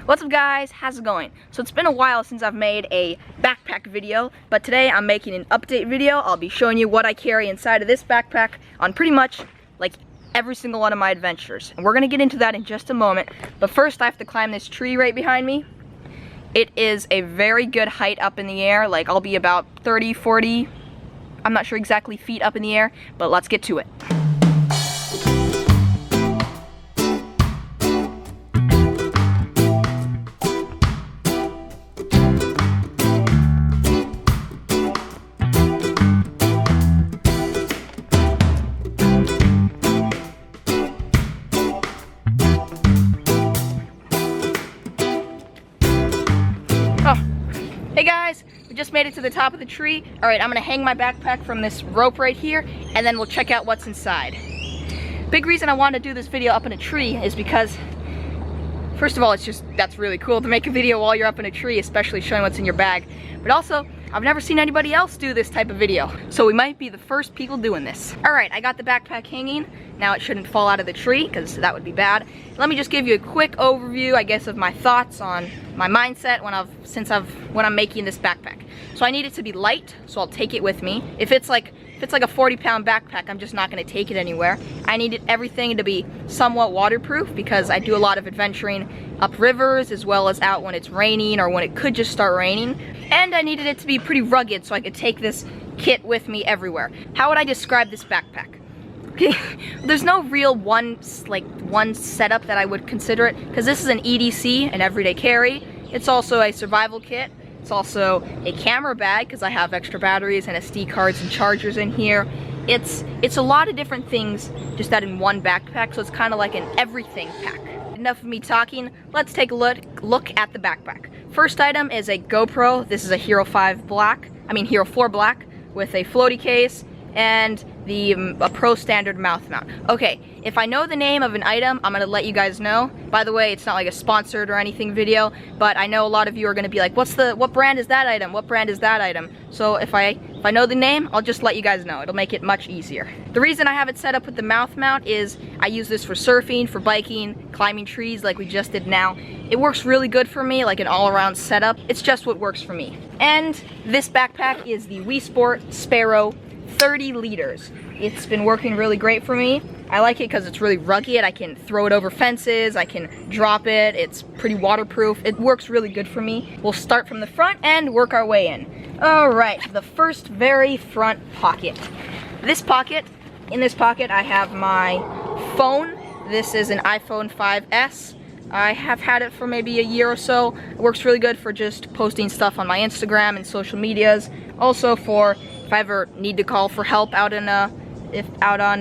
What's up guys, how's it going? So it's been a while since I've made a backpack video, but today I'm making an update video. I'll be showing you what I carry inside of this backpack on pretty much like every single one of my adventures. And we're gonna get into that in just a moment, but first I have to climb this tree right behind me. It is a very good height up in the air, like I'll be about 30, 40, I'm not sure exactly feet up in the air, but let's get to it. Hey guys, we just made it to the top of the tree. All right, I'm gonna hang my backpack from this rope right here, and then we'll check out what's inside. Big reason I wanted to do this video up in a tree is because, first of all, that's really cool to make a video while you're up in a tree, especially showing what's in your bag. But also, I've never seen anybody else do this type of video, so we might be the first people doing this. All right, I got the backpack hanging. Now it shouldn't fall out of the tree, because that would be bad. Let me just give you a quick overview, I guess, of my thoughts on my mindset when I'm making this backpack. So I need it to be light, so I'll take it with me. If it's like a 40-pound backpack, I'm just not gonna take it anywhere. I needed everything to be somewhat waterproof because I do a lot of adventuring up rivers as well as out when it's raining or when it could just start raining. And I needed it to be pretty rugged so I could take this kit with me everywhere. How would I describe this backpack? Okay, there's no real one setup that I would consider it, because this is an EDC, an everyday carry. It's also a survival kit. It's also a camera bag because I have extra batteries and SD cards and chargers in here. It's a lot of different things just that in one backpack, so it's kind of like an everything pack. Enough of me talking, let's take a look at the backpack. First item is a GoPro. This is a Hero 4 Black with a floaty case and a Pro Standard mouth mount. Okay, if I know the name of an item, I'm gonna let you guys know. By the way, it's not like a sponsored or anything video, but I know a lot of you are gonna be like, what brand is that item? What brand is that item? So if I know the name, I'll just let you guys know. It'll make it much easier. The reason I have it set up with the mouth mount is I use this for surfing, for biking, climbing trees like we just did now. It works really good for me, like an all-around setup. It's just what works for me. And this backpack is the Wii Sport Sparrow 30 liters. It's been working really great for me. I like it because it's really rugged. I can throw it over fences, I can drop it, it's pretty waterproof. It works really good for me. We'll start from the front and work our way in. All right, the first very front pocket. In this pocket I have my phone. This is an iPhone 5S. I have had it for maybe a year or so. It works really good for just posting stuff on my Instagram and social medias. Also for if I ever need to call for help out on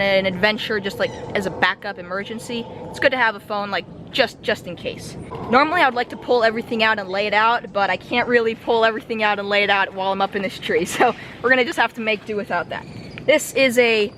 an adventure, just like as a backup emergency. It's good to have a phone like just in case. Normally I would like to pull everything out and lay it out, but I can't really pull everything out and lay it out while I'm up in this tree. So we're gonna just have to make do without that. This is a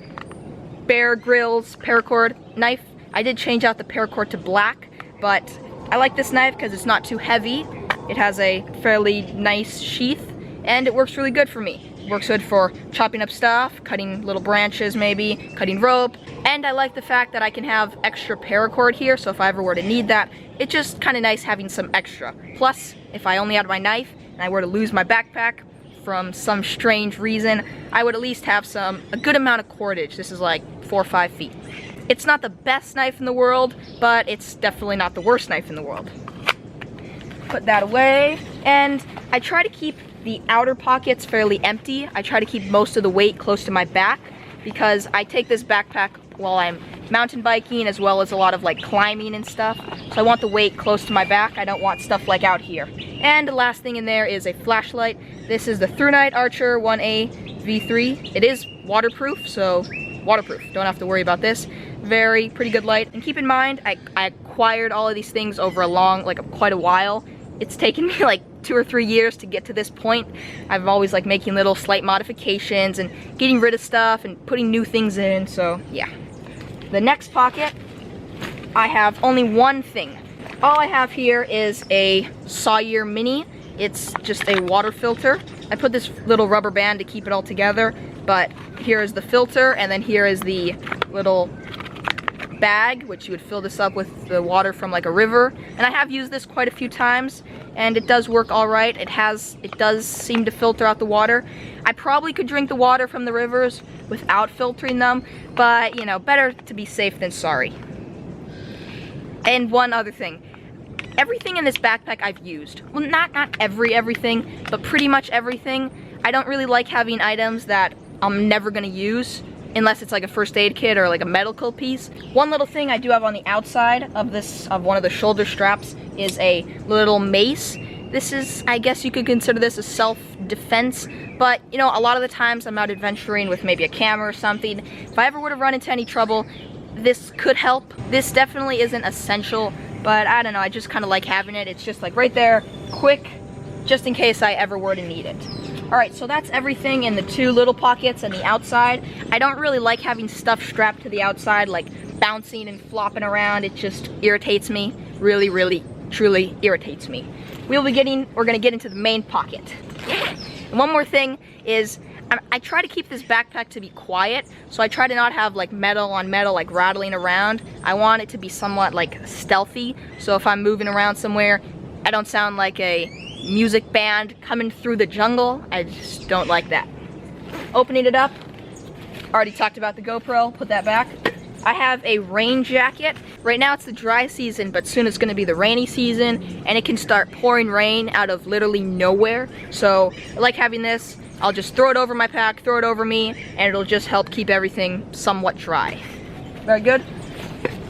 Bear Grylls Paracord knife. I did change out the Paracord to black, but I like this knife because it's not too heavy. It has a fairly nice sheath and it works really good for me. It works good for chopping up stuff, cutting little branches maybe, cutting rope, and I like the fact that I can have extra paracord here, so if I ever were to need that, it's just kind of nice having some extra. Plus, if I only had my knife and I were to lose my backpack from some strange reason, I would at least have a good amount of cordage. This is like 4 or 5 feet. It's not the best knife in the world, but it's definitely not the worst knife in the world. Put that away, and I try to keep the outer pockets fairly empty. I try to keep most of the weight close to my back because I take this backpack while I'm mountain biking as well as a lot of like climbing and stuff. So I want the weight close to my back. I don't want stuff like out here. And the last thing in there is a flashlight. This is the Through-Night Archer 1A V3. It is waterproof, so waterproof. Don't have to worry about this. Pretty good light. And keep in mind, I acquired all of these things over quite a while. It's taken me like 2 or 3 years to get to this point. I've always like making little slight modifications and getting rid of stuff and putting new things in, so yeah. The next pocket, I have only one thing. All I have here is a Sawyer Mini. It's just a water filter. I put this little rubber band to keep it all together, but here is the filter, and then here is the little bag, which you would fill this up with the water from like a river. And I have used this quite a few times, and it does work all right. It does seem to filter out the water. I probably could drink the water from the rivers without filtering them, but you know, better to be safe than sorry. And one other thing. Everything in this backpack I've used. Well, not everything, but pretty much everything. I don't really like having items that I'm never gonna use unless it's like a first aid kit or like a medical piece. One little thing I do have on the outside of one of the shoulder straps is a little mace. This is, I guess you could consider this a self-defense, but you know, a lot of the times I'm out adventuring with maybe a camera or something. If I ever would have run into any trouble, this could help. This definitely isn't essential, but I don't know, I just kind of like having it. It's just like right there, quick, just in case I ever were to need it. Alright, so that's everything in the two little pockets and the outside. I don't really like having stuff strapped to the outside, like bouncing and flopping around. It just irritates me. Really, really, truly irritates me. We're gonna get into the main pocket. And one more thing is, I try to keep this backpack to be quiet, so I try to not have like metal on metal like rattling around. I want it to be somewhat like stealthy, so if I'm moving around somewhere, I don't sound like a music band coming through the jungle. I just don't like that. Opening it up, already talked about the GoPro, put that back. I have a rain jacket. Right now it's the dry season, but soon it's gonna be the rainy season, and it can start pouring rain out of literally nowhere. So I like having this. I'll just throw it over my pack, throw it over me, and it'll just help keep everything somewhat dry. Very good.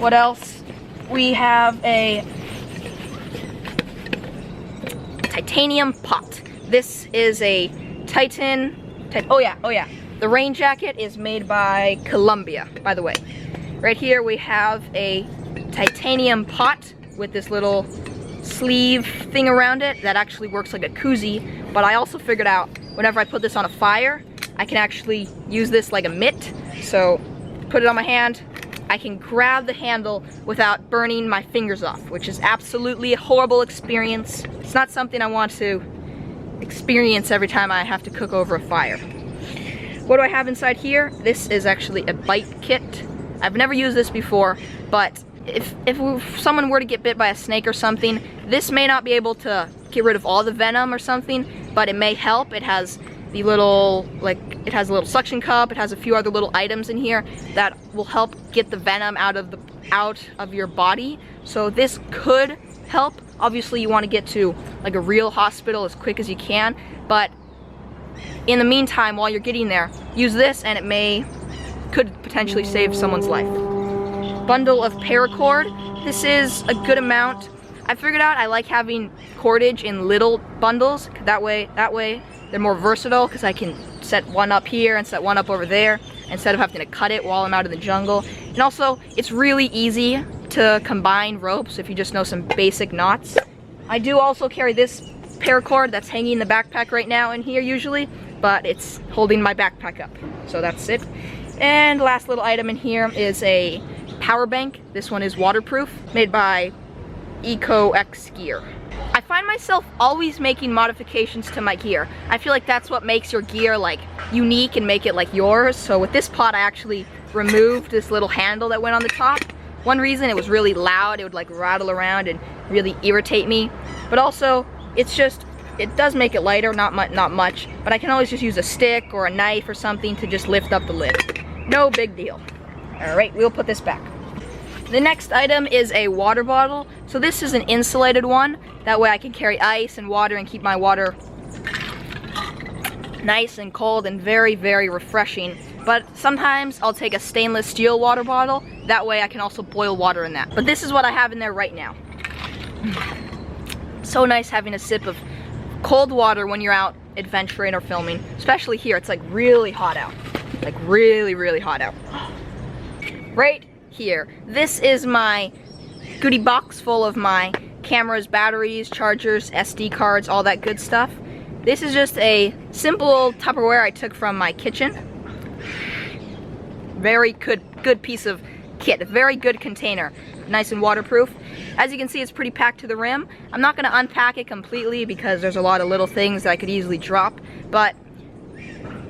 What else? We have a titanium pot. This is a oh yeah. The rain jacket is made by Columbia, by the way. Right here we have a titanium pot with this little sleeve thing around it that actually works like a koozie, but I also figured out whenever I put this on a fire, I can actually use this like a mitt. So put it on my hand, I can grab the handle without burning my fingers off, which is absolutely a horrible experience. It's not something I want to experience every time I have to cook over a fire. What do I have inside here? This is actually a bite kit. I've never used this before, but if someone were to get bit by a snake or something, this may not be able to get rid of all the venom or something, but it may help. It has the little, it has a little suction cup, it has a few other little items in here that will help get the venom out of your body. So this could help. Obviously you want to get to like a real hospital as quick as you can, but in the meantime, while you're getting there, use this and could potentially save someone's life. Bundle of paracord. This is a good amount. I figured out I like having cordage in little bundles. That way they're more versatile, because I can set one up here and set one up over there instead of having to cut it while I'm out in the jungle. And also, it's really easy to combine ropes if you just know some basic knots. I do also carry this paracord that's hanging in the backpack right now in here usually, but it's holding my backpack up. So that's it. And last little item in here is a power bank. This one is waterproof, made by EcoX Gear. I find myself always making modifications to my gear. I feel like that's what makes your gear like unique and make it like yours. So with this pot, I actually removed this little handle that went on the top. One reason, it was really loud. It would like rattle around and really irritate me. But also, it does make it lighter, not much, but I can always just use a stick or a knife or something to just lift up the lid. No big deal. All right, we'll put this back. The next item is a water bottle. So this is an insulated one. That way I can carry ice and water and keep my water nice and cold and very, very refreshing. But sometimes I'll take a stainless steel water bottle. That way I can also boil water in that. But this is what I have in there right now. So nice having a sip of cold water when you're out adventuring or filming. Especially here, it's like really hot out. Like really, really hot out. Right here. This is my goodie box full of my cameras, batteries, chargers, SD cards, all that good stuff. This is just a simple Tupperware I took from my kitchen. Very good piece of kit, a very good container. Nice and waterproof. As you can see, it's pretty packed to the rim. I'm not gonna unpack it completely because there's a lot of little things that I could easily drop, but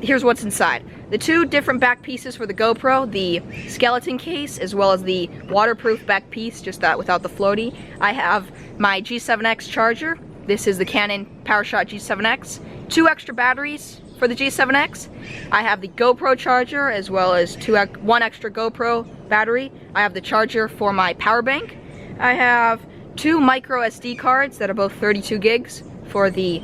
here's what's inside. the two different back pieces for the GoPro, the skeleton case as well as the waterproof back piece, just that without the floaty. I have my G7X charger. This is the Canon PowerShot G7X. 2 extra batteries for the G7X. I have the GoPro charger as well as 1 extra GoPro battery. I have the charger for my power bank. I have 2 micro SD cards that are both 32 gigs for the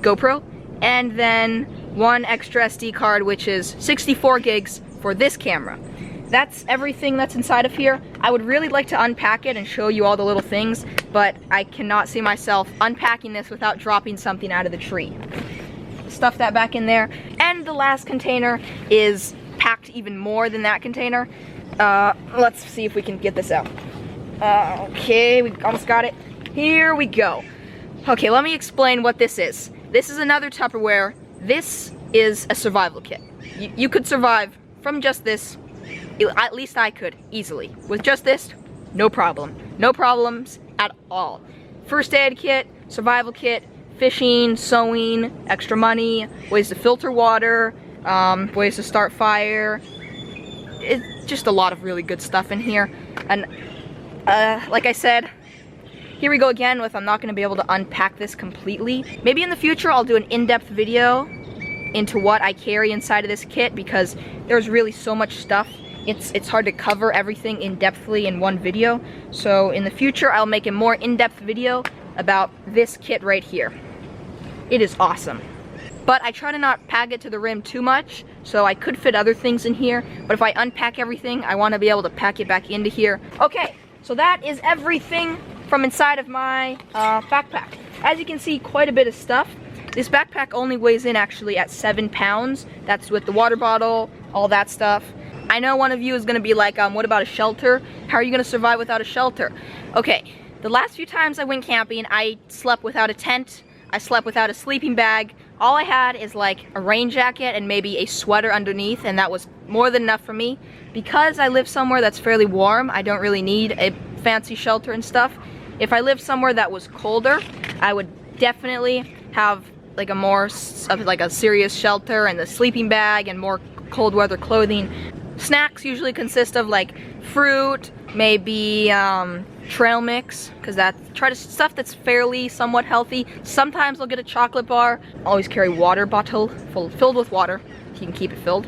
GoPro, and then 1 extra SD card which is 64 gigs for this camera. That's everything that's inside of here. I would really like to unpack it and show you all the little things, but I cannot see myself unpacking this without dropping something out of the tree. Stuff that back in there, and the last container is packed even more than that container. Let's see if we can get this out. Okay, we almost got it. Here we go. Okay, let me explain what this is. This is another Tupperware. This is a survival kit. You could survive from just this. At least I could, easily. With just this, no problem. No problems at all. First aid kit, survival kit, fishing, sewing, extra money, ways to filter water, ways to start fire. It's just a lot of really good stuff in here. And like I said, here we go again with I'm not going to be able to unpack this completely. Maybe in the future I'll do an in-depth video into what I carry inside of this kit, because there's really so much stuff. It's hard to cover everything in-depthly in one video. So in the future I'll make a more in-depth video about this kit right here. It is awesome. But I try to not pack it to the rim too much, so I could fit other things in here. But if I unpack everything, I want to be able to pack it back into here. Okay, so that is everything from inside of my backpack. As you can see, quite a bit of stuff. This backpack only weighs in actually at 7 pounds. That's with the water bottle, all that stuff. I know one of you is going to be like, what about a shelter? How are you going to survive without a shelter? Okay, the last few times I went camping, I slept without a tent. I slept without a sleeping bag. All I had is like a rain jacket and maybe a sweater underneath, and that was more than enough for me. Because I live somewhere that's fairly warm, I don't really need a fancy shelter and stuff. If I lived somewhere that was colder, I would definitely have like a serious shelter and a sleeping bag and more cold weather clothing. Snacks usually consist of like fruit, maybe trail mix, because stuff that's fairly somewhat healthy. Sometimes I'll get a chocolate bar. Always carry water bottle filled with water so you can keep it filled.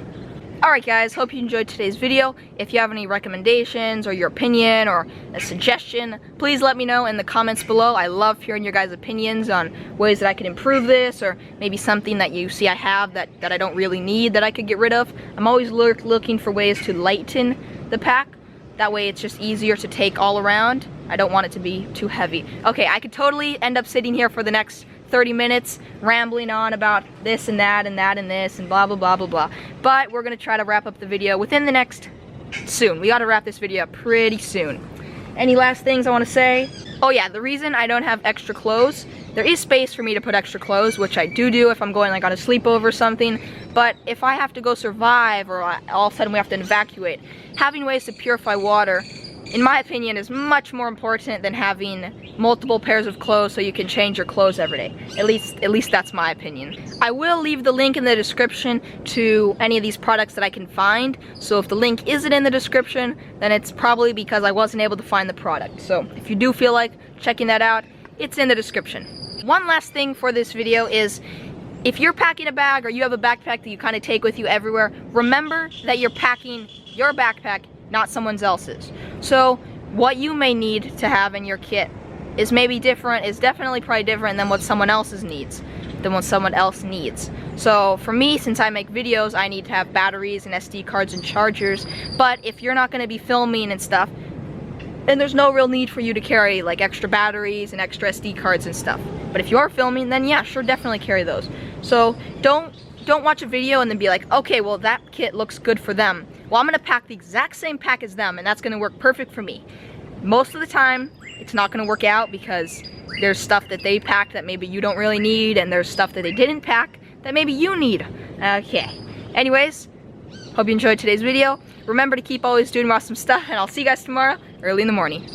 Alright guys, hope you enjoyed today's video. If you have any recommendations or your opinion or a suggestion, please let me know in the comments below. I love hearing your guys' opinions on ways that I could improve this, or maybe something that you see I have that I don't really need that I could get rid of. I'm always looking for ways to lighten the pack. That way it's just easier to take all around. I don't want it to be too heavy. Okay, I could totally end up sitting here for the next 30 minutes rambling on about this and that and that and this and blah blah blah blah blah. But we're gonna try to wrap up the video within the next soon. We gotta wrap this video up pretty soon. Any last things I wanna say? Oh yeah, the reason I don't have extra clothes, there is space for me to put extra clothes, which I do if I'm going like on a sleepover or something. But if I have to go survive, or all of a sudden we have to evacuate, having ways to purify water, in my opinion, is much more important than having multiple pairs of clothes so you can change your clothes every day. At least that's my opinion. I will leave the link in the description to any of these products that I can find. So if the link isn't in the description, then it's probably because I wasn't able to find the product. So if you do feel like checking that out, it's in the description. One last thing for this video is, if you're packing a bag or you have a backpack that you kind of take with you everywhere, remember that you're packing your backpack, not someone else's. So what you may need to have in your kit is definitely probably different than what someone else needs. So for me, since I make videos, I need to have batteries and SD cards and chargers. But if you're not going to be filming and stuff, then there's no real need for you to carry like extra batteries and extra SD cards and stuff. But if you are filming, then yeah, sure, definitely carry those. So don't watch a video and then be like, okay, well that kit looks good for them. Well, I'm gonna pack the exact same pack as them and that's gonna work perfect for me. Most of the time, it's not gonna work out because there's stuff that they packed that maybe you don't really need, and there's stuff that they didn't pack that maybe you need. Okay. Anyways, hope you enjoyed today's video. Remember to keep always doing awesome stuff, and I'll see you guys tomorrow, early in the morning.